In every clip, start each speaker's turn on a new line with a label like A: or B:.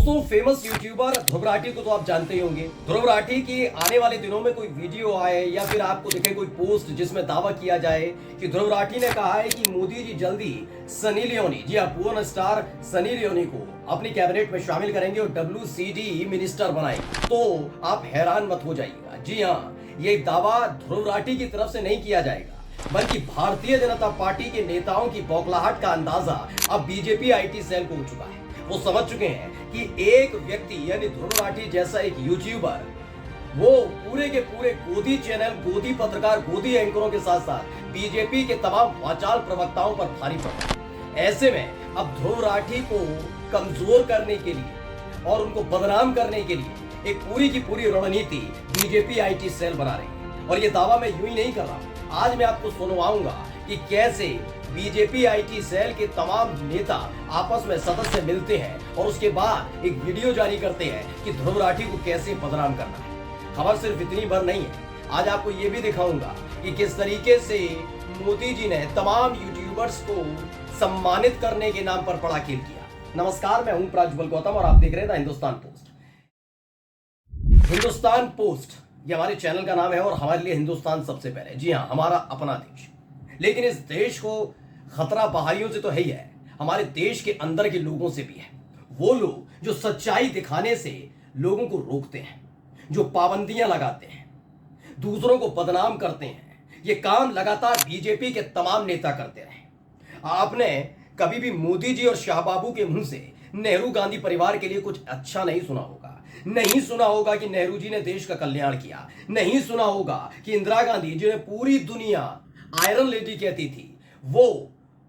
A: दोस्तों, famous YouTuber Dhruv Rathee को तो आप जानते ही होंगे। ध्रुव राठी की आने वाले दिनों में कोई वीडियो आए या फिर आपको दिखे कोई पोस्ट जिसमें दावा किया जाए कि ध्रुव राठी ने कहा है कि मोदी जी जल्दी सनी लियोनी, जी हाँ, पोर्न स्टार सनी लियोनी को अपनी कैबिनेट में शामिल करेंगे और WCD मिनिस्टर बनाएंगे, तो आप हैरान मत हो जाइएगा। जी हाँ, ये दावा ध्रुव राठी की तरफ से नहीं किया जाएगा, बल्कि भारतीय जनता पार्टी के नेताओं की बौखलाहट का अंदाजा अब बीजेपी IT सेल को हो चुका है। वो समझ चुके हैं कि एक व्यक्ति यानी ध्रुव राठी जैसा एक यूट्यूबर, वो पूरे के पूरे गोदी चैनल, गोदी पत्रकार, गोदी एंकरों के साथ साथ बीजेपी के तमाम वाचाल प्रवक्ताओं पर भारी पड़ा है। ऐसे में अब ध्रुव राठी को कमजोर करने के लिए और उनको बदनाम करने के लिए एक पूरी की पूरी रणनीति बीजेपी IT सेल बना रही है। और ये दावा मैं यूं ही नहीं कर रहा, आज मैं आपको सुनवाऊंगा कि कैसे बीजेपी IT सेल के तमाम नेता आपस में सदस्य मिलते हैं और उसके बाद एक वीडियो जारी करते हैं कि ध्रुव राठी को कैसे बदनाम करना है। खबर सिर्फ इतनी भर नहीं है, आज आपको ये भी दिखाऊंगा कि किस तरीके से मोदी जी ने तमाम यूट्यूबर्स को सम्मानित करने के नाम पर बड़ा खेल किया। नमस्कार, मैं हूं प्रज्वल गौतम और आप देख रहे हैं हिंदुस्तान पोस्ट। हिंदुस्तान पोस्ट ये हमारे चैनल का नाम है और हमारे लिए हिंदुस्तान सबसे पहले। जी हाँ, हमारा अपना देश। लेकिन इस देश को खतरा बाहरियों से तो है ही है, हमारे देश के अंदर के लोगों से भी है। वो लोग जो सच्चाई दिखाने से लोगों को रोकते हैं, जो पाबंदियां लगाते हैं, दूसरों को बदनाम करते हैं, ये काम लगातार बीजेपी के तमाम नेता करते रहे। आपने कभी भी मोदी जी और शाहबाबू के मुंह से नेहरू गांधी परिवार के लिए कुछ अच्छा नहीं सुना होगा। नहीं सुना होगा कि नेहरू जी ने देश का कल्याण किया। नहीं सुना होगा कि इंदिरा गांधी, जिन्हें पूरी दुनिया आयरन लेडी कहती थी, वो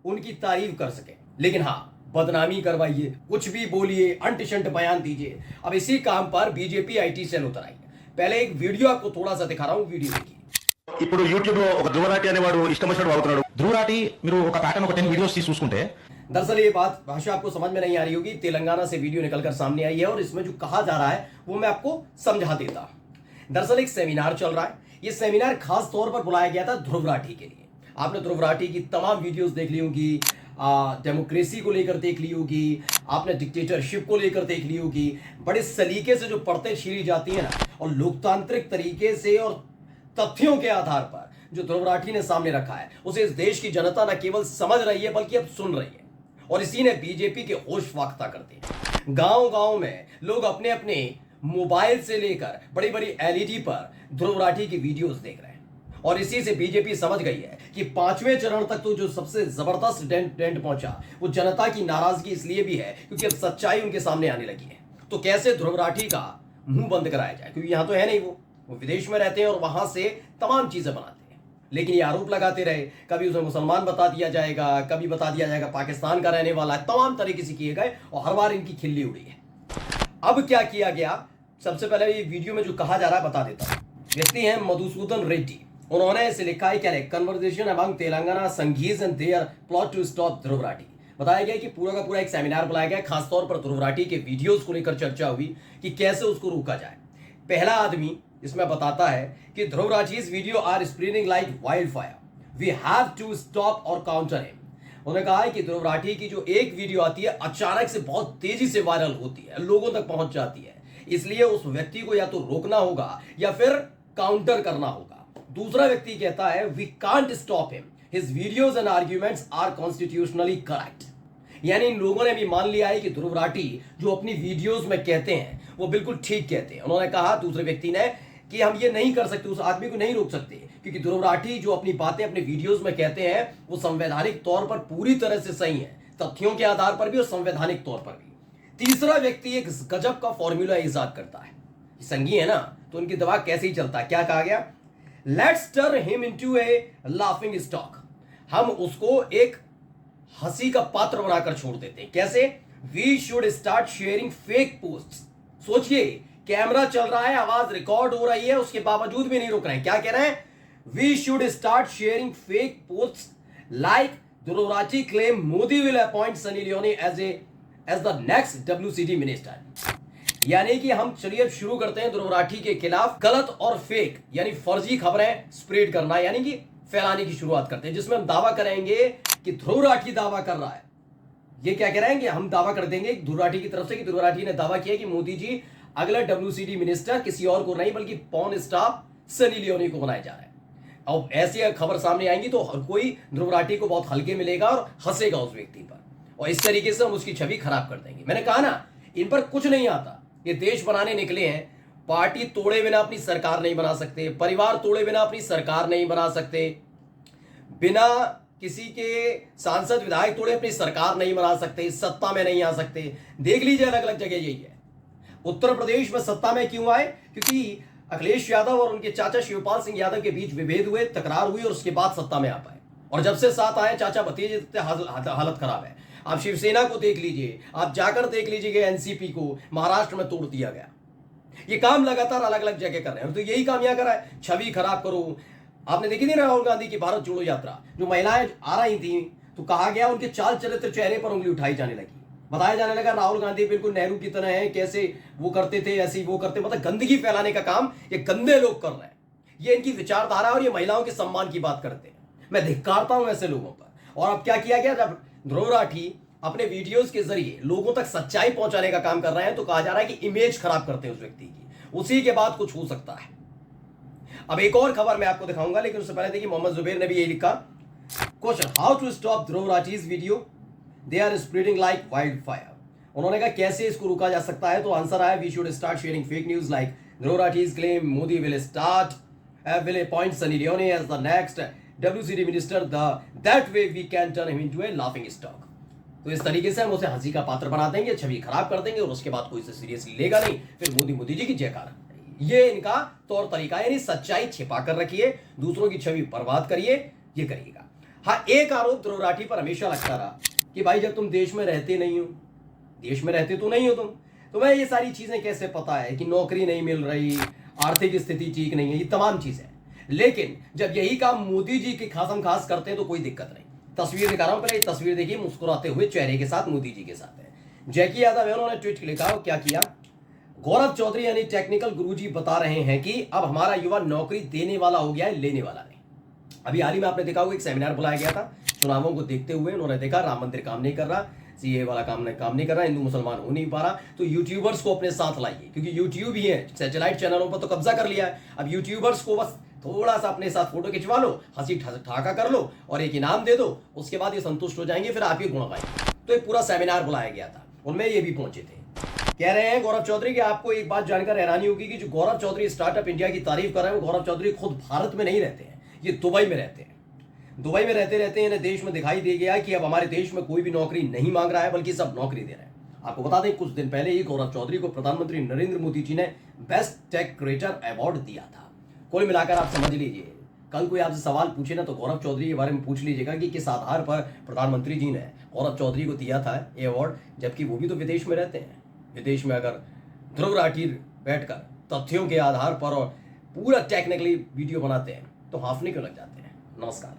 A: उनकी तारीफ कर सके। लेकिन हाँ, बदनामी करवाइए, कुछ भी बोलिए, अंट शंट बयान दीजिए। अब इसी काम पर बीजेपी IT सेल उतर आई है। पहले एक वीडियो आपको थोड़ा सा दिखा रहा हूं, वीडियो देखिए।
B: ఇప్పుడు యూట్యూబ్ లో ఒక ధ్రువరాటి అనేవాడు ఇష్టం వచ్చినట్టు వాగుతున్నాడు. ధ్రువరాటి మీరు ఒక ప్యాటర్న్ ఒక 10 వీడియోస్ తీసి చూసుకుంటే
A: दरअसल ये बात भाषा आपको समझ में नहीं आ रही होगी। तेलंगाना से वीडियो निकलकर सामने आई है और इसमें जो कहा जा रहा है वो मैं आपको समझा देता हूं। दरअसल एक सेमिनार चल रहा है। ये सेमिनार खास तौर पर बुलाया गया था ध्रुव राठी के लिए। आपने ध्रुव राठी की तमाम वीडियोस देख ली होगी, डेमोक्रेसी को लेकर देख ली होगी, आपने डिक्टेटरशिप को लेकर देख ली होगी। बड़े सलीके से जो पढ़ते छिड़ी जाती है ना, और लोकतांत्रिक तरीके से और तथ्यों के आधार पर जो ध्रुव राठी ने सामने रखा है, उसे इस देश की जनता न केवल समझ रही है बल्कि अब सुन रही है। और इसी ने बीजेपी के होश फाख्ता कर दिए। गांव गांव में लोग अपने अपने मोबाइल से लेकर बड़ी बड़ी LED पर ध्रुव राठी की वीडियोस देख रहे हैं। और इसी से बीजेपी समझ गई है कि 5वें चरण तक तो जो सबसे जबरदस्त डेंट पहुंचा, वो जनता की नाराजगी इसलिए भी है क्योंकि अब सच्चाई उनके सामने आने लगी है। तो कैसे ध्रुव राठी का मुंह बंद कराया जाए, क्योंकि यहां तो है नहीं, वो विदेश में रहते हैं और वहां से तमाम चीजें बनाते हैं। लेकिन ये आरोप लगाते रहे, कभी उसे मुसलमान बता दिया जाएगा, कभी बता दिया जाएगा पाकिस्तान का रहने वाला है, तमाम तरीके से किए गए और हर बार इनकी खिल्ली उड़ी है। अब क्या किया गया, सबसे पहले ये वीडियो में जो कहा जा रहा है बता देता हूं। व्यक्ति हैं मधुसूदन रेड्डी, उन्होंने इसे लिखा है क्या, कन्वर्सेशन अमंग तेलंगाना संघीज and their plot to stop Dhruv Rathee. बताया गया कि पूरा का पूरा एक सेमिनार बुलाया गया, खासतौर पर ध्रुव राठी के वीडियोस को लेकर चर्चा हुई कि कैसे उसको रोका जाए। पहला आदमी इसमें बताता है कि Dhruv Rathee's video are spreading like wildfire, we have to stop और काउंटर हिम। उन्होंने कहा है कि ध्रुव राठी की जो एक वीडियो आती है अचानक से बहुत तेजी से वायरल होती है, लोगों तक पहुंच जाती है, इसलिए उस व्यक्ति को या तो रोकना होगा या फिर काउंटर करना होगा। दूसरा व्यक्ति कहता है we can't stop him, his videos and arguments are constitutionally correct. यानी इन लोगों ने भी मान लिया है कि ध्रुव राठी जो अपनी वीडियोस में कहते हैं वो बिल्कुल ठीक कहते हैं। उन्होंने कहा, दूसरे व्यक्ति ने, कि हम ये नहीं कर सकते, उस आदमी को नहीं रोक सकते, क्योंकि ध्रुव राठी जो अपनी बातें अपने वीडियोस में कहते हैं वो संवैधानिक तौर पर पूरी तरह से सही है, तथ्यों के आधार पर भी और संवैधानिक तौर पर भी। तीसरा व्यक्ति एक गजब का फॉर्मूला इजाद करता है। संघी है ना, तो उनकी दिमाग कैसे ही चलता है। क्या कहा गया, let's turn him into a laughing stock, हम उसको एक हंसी का पात्र बनाकर छोड़ देते हैं। कैसे, we should start sharing fake post. सोचिए, कैमरा चल रहा है, आवाज रिकॉर्ड हो रही है, उसके बावजूद भी नहीं रोक रहे हैं। क्या कह रहे हैं, we should start sharing fake post like Dhruv Rathee claim Modi will appoint Sunny Leone as the next WCD minister. यानी कि हम चलिए शुरू करते हैं ध्रुव राठी के खिलाफ गलत और फेक यानी फर्जी खबरें स्प्रेड करना, यानी कि फैलाने की शुरुआत करते हैं, जिसमें हम दावा करेंगे कि ध्रुव राठी दावा कर रहा है ये क्या कह रहे हैं कि हम दावा कर देंगे ध्रुव राठी की तरफ से कि ध्रुव राठी ने दावा किया कि मोदी जी अगला WCD मिनिस्टर किसी और को नहीं बल्कि पॉर्न स्टार सनी लियोनी को बनाया जा रहा है। अब ऐसी खबर सामने आएंगी तो हर कोई ध्रुव राठी को बहुत हल्के में लेगा और हंसेगा उस व्यक्ति पर, और इस तरीके से हम उसकी छवि खराब कर देंगे। मैंने कहा ना, इन पर कुछ नहीं आता। ये देश बनाने निकले हैं, पार्टी तोड़े बिना अपनी सरकार नहीं बना सकते, परिवार तोड़े बिना अपनी सरकार नहीं बना सकते, बिना किसी के सांसद विधायक तोड़े अपनी सरकार नहीं बना सकते, सत्ता में नहीं आ सकते। देख लीजिए अलग अलग जगह यही है। उत्तर प्रदेश में सत्ता में क्यों आए? क्योंकि अखिलेश यादव और उनके चाचा शिवपाल सिंह यादव के बीच विभेद हुए, तकरार हुई और उसके बाद सत्ता में आ पाए। और जब से साथ आए चाचा भतीजे, हालत खराब है। आप शिवसेना को देख लीजिए, आप जाकर देख लीजिए एनसीपी को महाराष्ट्र में तोड़ दिया गया। ये काम लगातार अलग अलग जगह कर रहे हैं, तो यही काम यहाँ करा है, छवि खराब करो। आपने देखी थी राहुल गांधी की भारत जोड़ो यात्रा, जो महिलाएं आ रही थी तो कहा गया उनके चाल चरित्र चेहरे पर उंगली उठाई जाने लगी, बताया जाने लगा राहुल गांधी बिल्कुल नेहरू की तरह है, कैसे वो करते थे ऐसे वो करते, मतलब गंदगी फैलाने का काम ये गंदे लोग कर रहे हैं। ये इनकी विचारधारा और ये महिलाओं के सम्मान की बात करते हैं। मैं धिक्कारता हूं ऐसे लोगों पर। और अब क्या किया गया, जब ध्रुव राठी अपने वीडियोस के जरिए लोगों तक सच्चाई पहुंचाने का काम कर रहे हैं तो कहा जा रहा है कि इमेज खराब करते हैं उस व्यक्ति की, उसी के बाद कुछ हो सकता है। अब एक और खबर मैं आपको दिखाऊंगा, लेकिन उससे पहले देखिए मोहम्मद जुबैर ने भी यही लिखा, question how to stop Dhruv Rathee's video, they are spreading like wildfire. उन्होंने कहा कैसे इसको रोका जा सकता है, तो आंसर आया we should start sharing fake news like Dhruv Rathee's claim Modi will appoint Sunny Leone as the next WCD minister, that way we can turn him into a laughing stock. तो इस तरीके से हम उसे हंसी का पात्र बना देंगे, छवि खराब कर देंगे और उसके बाद कोई इसे सीरियसली लेगा नहीं, फिर मोदी जी की जयकार। ये इनका तौर तरीका है, यानी सच्चाई छिपा कर रखिए, दूसरों की छवि बर्बाद करिए, ये करिएगा। हाँ, एक आरोप ध्रुव राठी पर हमेशा लगता रहा कि भाई जब तुम देश में रहते नहीं हो, देश में रहते तो नहीं हो तुम, तुम्हें ये सारी चीजें कैसे पता है कि नौकरी नहीं मिल रही, आर्थिक स्थिति ठीक नहीं है, ये तमाम चीजें। लेकिन जब यही काम मोदी जी के खासम खास करते हैं तो कोई दिक्कत नहीं। तस्वीर दिखा रहा हूं, पहले ये तस्वीर देखिए, मुस्कुराते हुए चेहरे के साथ मोदी जी के साथ है। जैकी यादव है, उन्होंने ट्वीट लिखा, क्या किया, गौरव चौधरी यानी टेक्निकल गुरुजी बता रहे हैं कि अब हमारा युवा नौकरी देने वाला हो गया है, लेने वाला नहीं। अभी हाल ही में आपने देखा होगा एक सेमिनार बुलाया गया था चुनावों को देखते हुए, उन्होंने देखा राम मंदिर काम नहीं कर रहा, सीए वाला काम नहीं कर रहा, हिंदू मुसलमान हो नहीं पा रहा, तो यूट्यूबर्स को अपने साथ लाइए, क्योंकि यूट्यूब ही है, सैटेलाइट चैनलों पर तो कब्जा कर लिया है। अब यूट्यूबर्स को बस थोड़ा सा अपने साथ फोटो खिंचवा लो, हंसी ठाका कर लो और एक इनाम दे दो, उसके बाद ये संतुष्ट हो जाएंगे, फिर आप ये गुण गाएंगे। तो एक पूरा सेमिनार बुलाया गया था, उनमें ये भी पहुंचे थे। कह रहे हैं गौरव चौधरी कि आपको एक बात जानकर हैरानी होगी कि जो गौरव चौधरी स्टार्टअप इंडिया की तारीफ कर रहे हैं, वो गौरव चौधरी खुद भारत में नहीं रहते हैं, ये दुबई में रहते हैं। दुबई में रहते रहते इन्हें देश में दिखाई दे गया कि अब हमारे देश में कोई भी नौकरी नहीं मांग रहा है, बल्कि सब नौकरी दे रहे हैं। आपको बता दें, कुछ दिन पहले ही गौरव चौधरी को प्रधानमंत्री नरेंद्र मोदी जी ने बेस्ट टेक क्रिएटर अवार्ड दिया था। कुल मिलाकर आप समझ लीजिए, कल कोई आपसे सवाल पूछे ना तो गौरव चौधरी के बारे में पूछ लीजिएगा कि किस आधार पर प्रधानमंत्री जी ने गौरव चौधरी को दिया था ये अवार्ड, जबकि वो भी तो विदेश में रहते हैं। विदेश में अगर ध्रुव राठी बैठकर तथ्यों के आधार पर और पूरा टेक्निकली वीडियो बनाते हैं तो हाफने क्यों लग जाते हैं। नमस्कार।